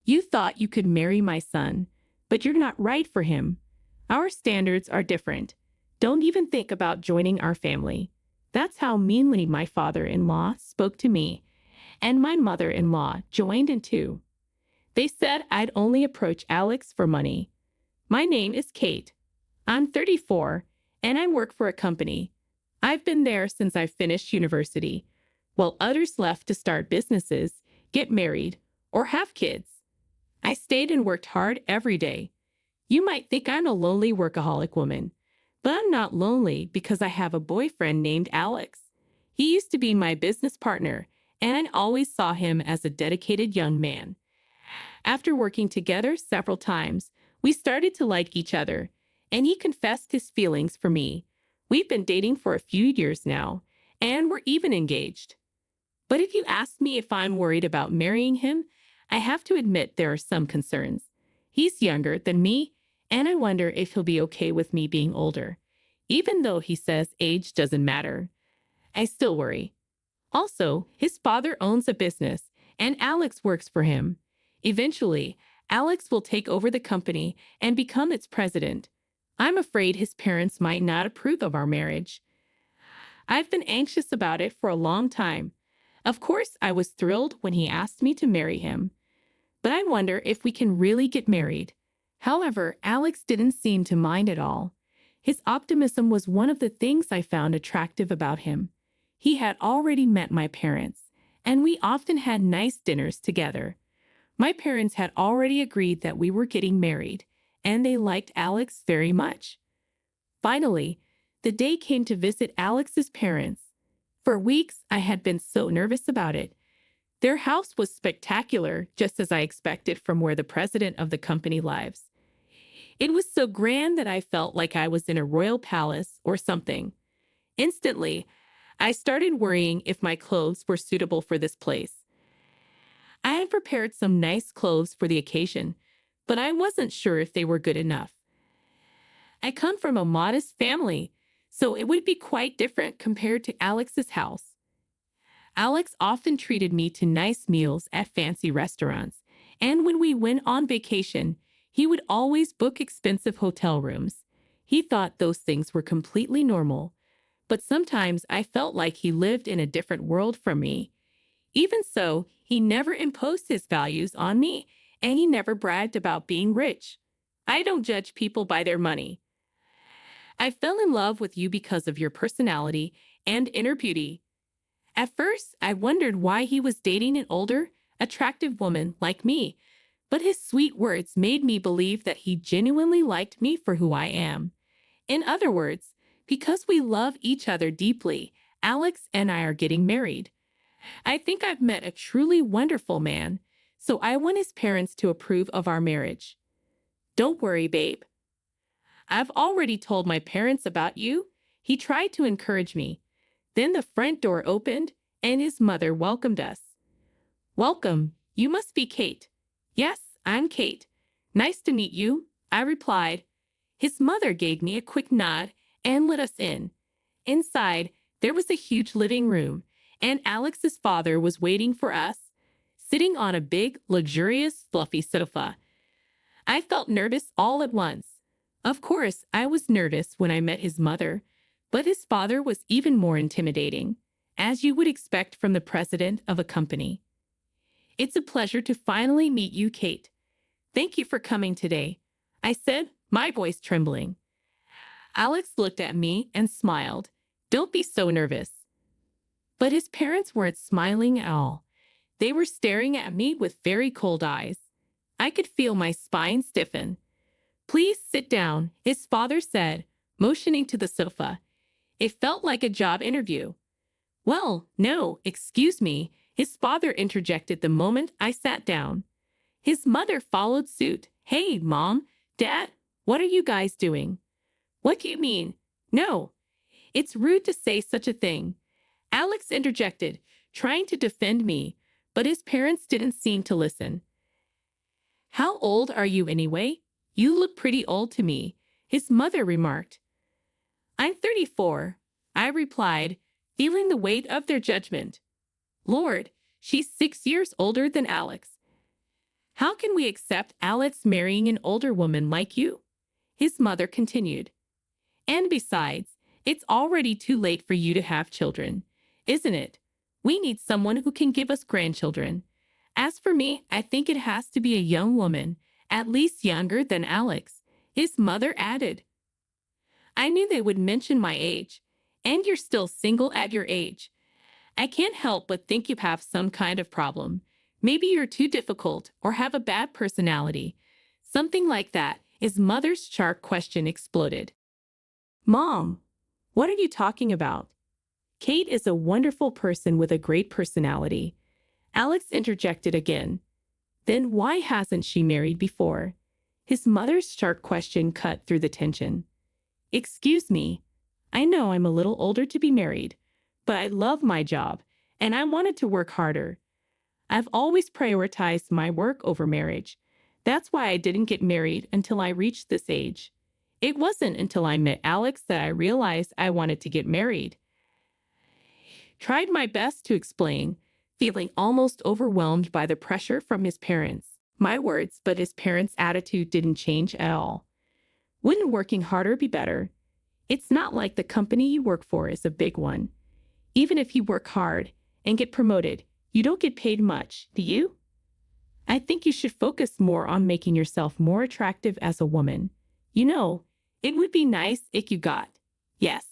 You thought you could marry my son, but you're not right for him. Our standards are different. Don't even think about joining our family." That's how meanly my father-in-law spoke to me, and my mother-in-law joined in too. They said I'd only approach Alex for money. "My name is Kate. I'm 34, and I work for a company. I've been there since I finished university, while others left to start businesses, get married, or have kids. I stayed and worked hard every day. You might think I'm a lonely workaholic woman, but I'm not lonely because I have a boyfriend named Alex. He used to be my business partner, and I always saw him as a dedicated young man. After working together several times, we started to like each other, and he confessed his feelings for me. We've been dating for a few years now, and we're even engaged. But if you ask me if I'm worried about marrying him, I have to admit there are some concerns. He's younger than me, and I wonder if he'll be okay with me being older. Even though he says age doesn't matter, I still worry. Also, his father owns a business, and Alex works for him. Eventually, Alex will take over the company and become its president. I'm afraid his parents might not approve of our marriage. I've been anxious about it for a long time. Of course, I was thrilled when he asked me to marry him. But I wonder if we can really get married. However, Alex didn't seem to mind at all. His optimism was one of the things I found attractive about him. He had already met my parents, and we often had nice dinners together. My parents had already agreed that we were getting married, and they liked Alex very much. Finally, the day came to visit Alex's parents. For weeks, I had been so nervous about it. Their house was spectacular, just as I expected from where the president of the company lives. It was so grand that I felt like I was in a royal palace or something. Instantly, I started worrying if my clothes were suitable for this place. I had prepared some nice clothes for the occasion, but I wasn't sure if they were good enough. I come from a modest family, so it would be quite different compared to Alex's house. Alex often treated me to nice meals at fancy restaurants, and when we went on vacation, he would always book expensive hotel rooms. He thought those things were completely normal, but sometimes I felt like he lived in a different world from me. Even so, he never imposed his values on me, and he never bragged about being rich. I don't judge people by their money. I fell in love with you because of your personality and inner beauty. At first, I wondered why he was dating an older, attractive woman like me, but his sweet words made me believe that he genuinely liked me for who I am. In other words, because we love each other deeply, Alex and I are getting married. I think I've met a truly wonderful man, so I want his parents to approve of our marriage. Don't worry, babe. I've already told my parents about you. He tried to encourage me. Then the front door opened, and his mother welcomed us. "Welcome, you must be Kate." "Yes, I'm Kate. Nice to meet you," I replied. His mother gave me a quick nod and let us in. Inside, there was a huge living room, and Alex's father was waiting for us, sitting on a big, luxurious, fluffy sofa. I felt nervous all at once. Of course, I was nervous when I met his mother, but his father was even more intimidating, as you would expect from the president of a company. "It's a pleasure to finally meet you, Kate. Thank you for coming today," I said, my voice trembling. Alex looked at me and smiled. "Don't be so nervous." But his parents weren't smiling at all. They were staring at me with very cold eyes. I could feel my spine stiffen. "Please sit down," his father said, motioning to the sofa. It felt like a job interview. "Well, no, excuse me," his father interjected the moment I sat down. His mother followed suit. "Hey, Mom, Dad, what are you guys doing?" "What do you mean? No. It's rude to say such a thing." Alex interjected, trying to defend me, but his parents didn't seem to listen. "How old are you anyway? You look pretty old to me," his mother remarked. "I'm 34, I replied, feeling the weight of their judgment. Lord, she's 6 years older than Alex. How can we accept Alex marrying an older woman like you? His mother continued. And besides, it's already too late for you to have children, isn't it? We need someone who can give us grandchildren. As for me, I think it has to be a young woman, at least younger than Alex, his mother added. I knew they would mention my age. And you're still single at your age. I can't help but think you have some kind of problem. Maybe you're too difficult or have a bad personality. Something like that. His mother's sharp question exploded. Mom, what are you talking about? Kate is a wonderful person with a great personality. Alex interjected again. Then why hasn't she married before? His mother's sharp question cut through the tension. Excuse me. I know I'm a little older to be married, but I love my job, and I wanted to work harder. I've always prioritized my work over marriage. That's why I didn't get married until I reached this age. It wasn't until I met Alex that I realized I wanted to get married. Tried my best to explain, feeling almost overwhelmed by the pressure from his parents. My words, but his parents' attitude didn't change at all. Wouldn't working harder be better? It's not like the company you work for is a big one. Even if you work hard and get promoted, you don't get paid much, do you? I think you should focus more on making yourself more attractive as a woman. You know, it would be nice if you got. Yes,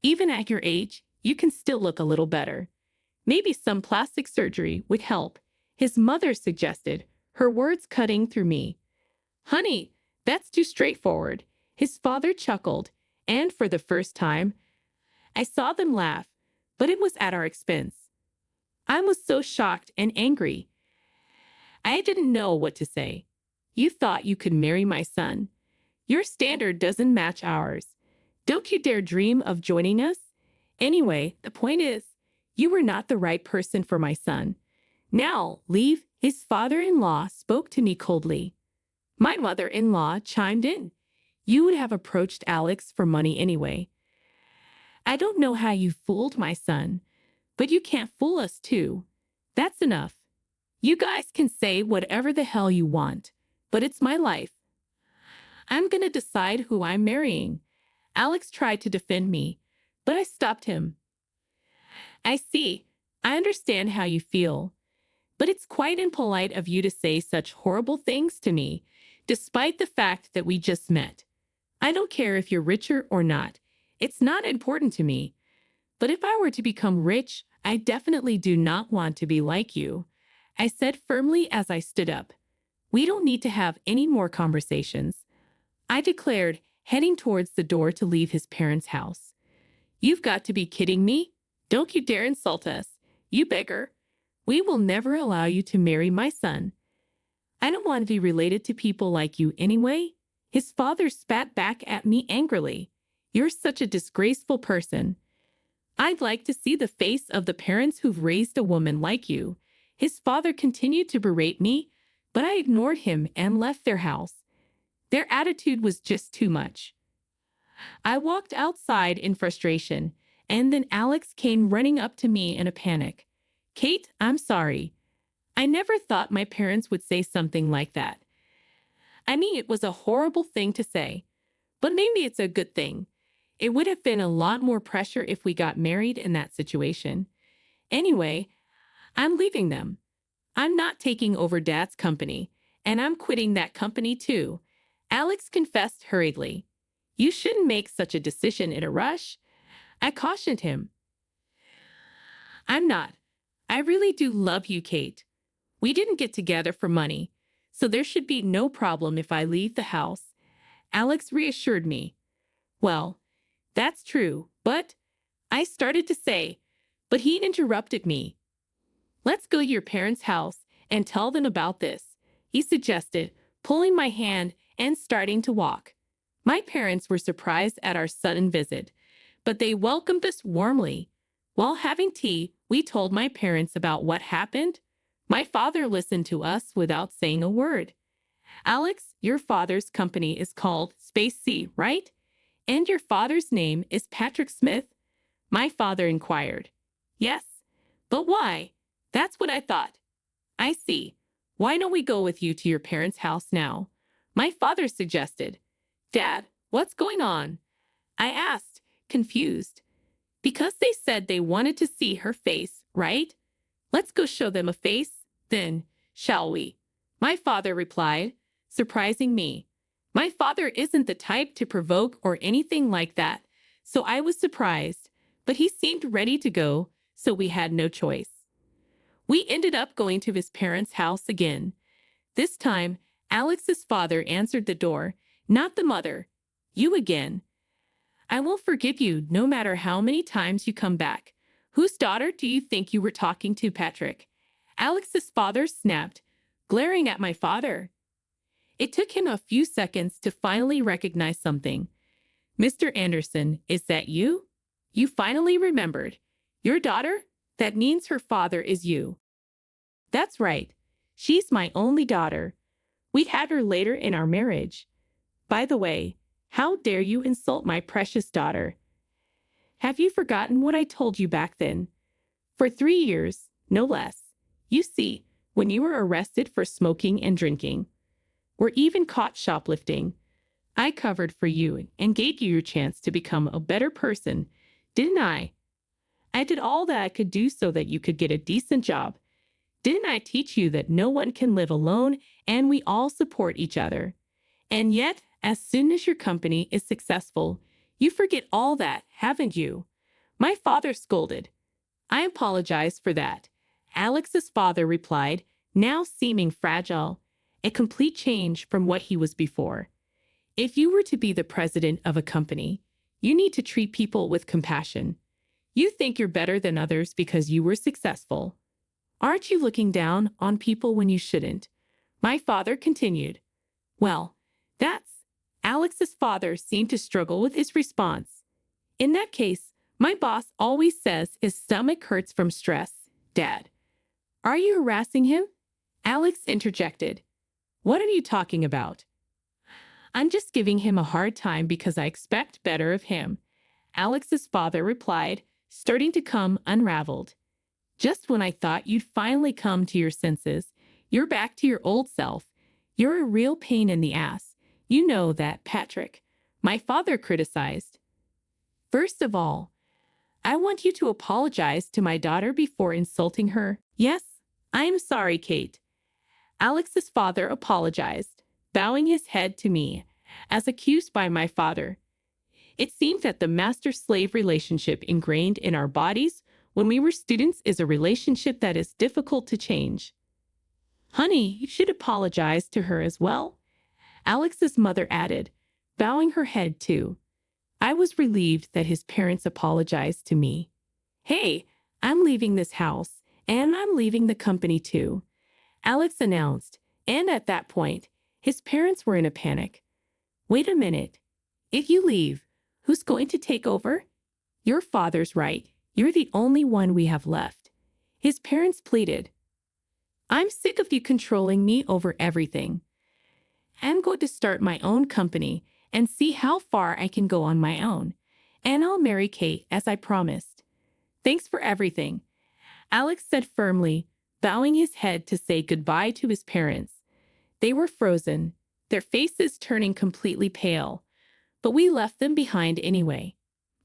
even at your age, you can still look a little better. Maybe some plastic surgery would help, his mother suggested, her words cutting through me. Honey, that's too straightforward, his father chuckled, and for the first time, I saw them laugh, but it was at our expense. I was so shocked and angry. I didn't know what to say. You thought you could marry my son. Your standard doesn't match ours. Don't you dare dream of joining us. Anyway, the point is, you were not the right person for my son. Now, leave. His father-in-law spoke to me coldly. My mother-in-law chimed in. You would have approached Alex for money anyway. I don't know how you fooled my son, but you can't fool us too. That's enough. You guys can say whatever the hell you want, but it's my life. I'm gonna decide who I'm marrying. Alex tried to defend me, but I stopped him. I see. I understand how you feel, but it's quite impolite of you to say such horrible things to me, despite the fact that we just met. I don't care if you're richer or not. It's not important to me. But if I were to become rich, I definitely do not want to be like you, I said firmly as I stood up. We don't need to have any more conversations, I declared, heading towards the door to leave his parents' house. You've got to be kidding me. Don't you dare insult us, you beggar. We will never allow you to marry my son. I don't want to be related to people like you anyway. His father spat back at me angrily. You're such a disgraceful person. I'd like to see the face of the parents who've raised a woman like you. His father continued to berate me, but I ignored him and left their house. Their attitude was just too much. I walked outside in frustration, and then Alex came running up to me in a panic. Kate, I'm sorry. I never thought my parents would say something like that. I mean, it was a horrible thing to say, but maybe it's a good thing. It would have been a lot more pressure if we got married in that situation. Anyway, I'm leaving them. I'm not taking over Dad's company, and I'm quitting that company too, Alex confessed hurriedly. You shouldn't make such a decision in a rush, I cautioned him. I'm not. I really do love you, Kate. We didn't get together for money, so there should be no problem if I leave the house, Alex reassured me. Well, that's true, but I started to say, but he interrupted me. Let's go to your parents' house and tell them about this, he suggested, pulling my hand and starting to walk. My parents were surprised at our sudden visit, but they welcomed us warmly. While having tea, we told my parents about what happened. My father listened to us without saying a word. Alex, your father's company is called Space C, right? And your father's name is Patrick Smith? My father inquired. Yes, but why? That's what I thought. I see. Why don't we go with you to your parents' house now? My father suggested. Dad, what's going on? I asked, confused. Because they said they wanted to see her face, right? Let's go show them a face, then, shall we? My father replied, surprising me. My father isn't the type to provoke or anything like that, so I was surprised, but he seemed ready to go, so we had no choice. We ended up going to his parents' house again. This time, Alex's father answered the door, not the mother. You again. I won't forgive you no matter how many times you come back. Whose daughter do you think you were talking to, Patrick? Alex's father snapped, glaring at my father. It took him a few seconds to finally recognize something. Mr. Anderson, is that you? You finally remembered. Your daughter? That means her father is you. That's right. She's my only daughter. We had her later in our marriage. By the way, how dare you insult my precious daughter? Have you forgotten what I told you back then? For 3 years, no less. You see, when you were arrested for smoking and drinking, or even caught shoplifting, I covered for you and gave you your chance to become a better person, didn't I? I did all that I could do so that you could get a decent job. Didn't I teach you that no one can live alone and we all support each other? And yet, as soon as your company is successful, you forget all that, haven't you? My father scolded. I apologize for that. Alex's father replied, now seeming fragile, a complete change from what he was before. If you were to be the president of a company, you need to treat people with compassion. You think you're better than others because you were successful. Aren't you looking down on people when you shouldn't? My father continued. Well, that's... Alex's father seemed to struggle with his response. In that case, my boss always says his stomach hurts from stress, Dad. Are you harassing him? Alex interjected. What are you talking about? I'm just giving him a hard time because I expect better of him, Alex's father replied, starting to come unraveled. Just when I thought you'd finally come to your senses, you're back to your old self. You're a real pain in the ass. You know that, Patrick, my father criticized. First of all, I want you to apologize to my daughter before insulting her. Yes, I am sorry, Kate. Alex's father apologized, bowing his head to me, as accused by my father. It seemed that the master-slave relationship ingrained in our bodies when we were students is a relationship that is difficult to change. Honey, you should apologize to her as well, Alex's mother added, bowing her head too. I was relieved that his parents apologized to me. Hey, I'm leaving this house, and I'm leaving the company too, Alex announced, and at that point, his parents were in a panic. Wait a minute. If you leave, who's going to take over? Your father's right. You're the only one we have left. His parents pleaded. I'm sick of you controlling me over everything. I'm going to start my own company and see how far I can go on my own. And I'll marry Kate as I promised. Thanks for everything, Alex said firmly, bowing his head to say goodbye to his parents. They were frozen, their faces turning completely pale, but we left them behind anyway.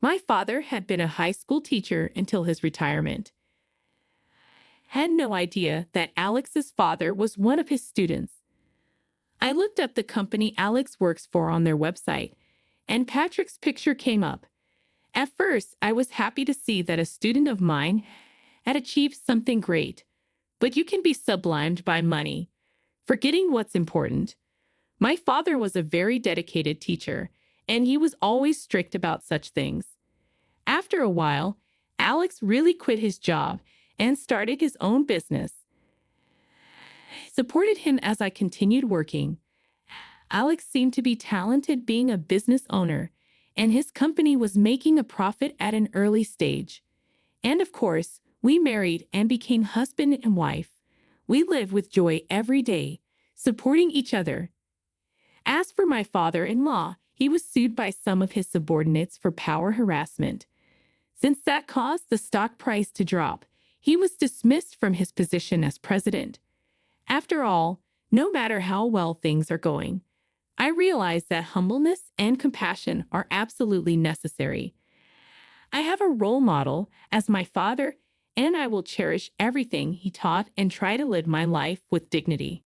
My father had been a high school teacher until his retirement. Had no idea that Alex's father was one of his students. I looked up the company Alex works for on their website, and Patrick's picture came up. At first, I was happy to see that a student of mine had achieved something great, but you can be sublimed by money, forgetting what's important. My father was a very dedicated teacher, and he was always strict about such things. After a while, Alex really quit his job and started his own business. I supported him as I continued working. Alex seemed to be talented being a business owner, and his company was making a profit at an early stage. And of course, we married and became husband and wife. We live with joy every day, supporting each other. As for my father-in-law, he was sued by some of his subordinates for power harassment. Since that caused the stock price to drop, he was dismissed from his position as president. After all, no matter how well things are going, I realize that humbleness and compassion are absolutely necessary. I have a role model as my father, and I will cherish everything he taught and try to live my life with dignity.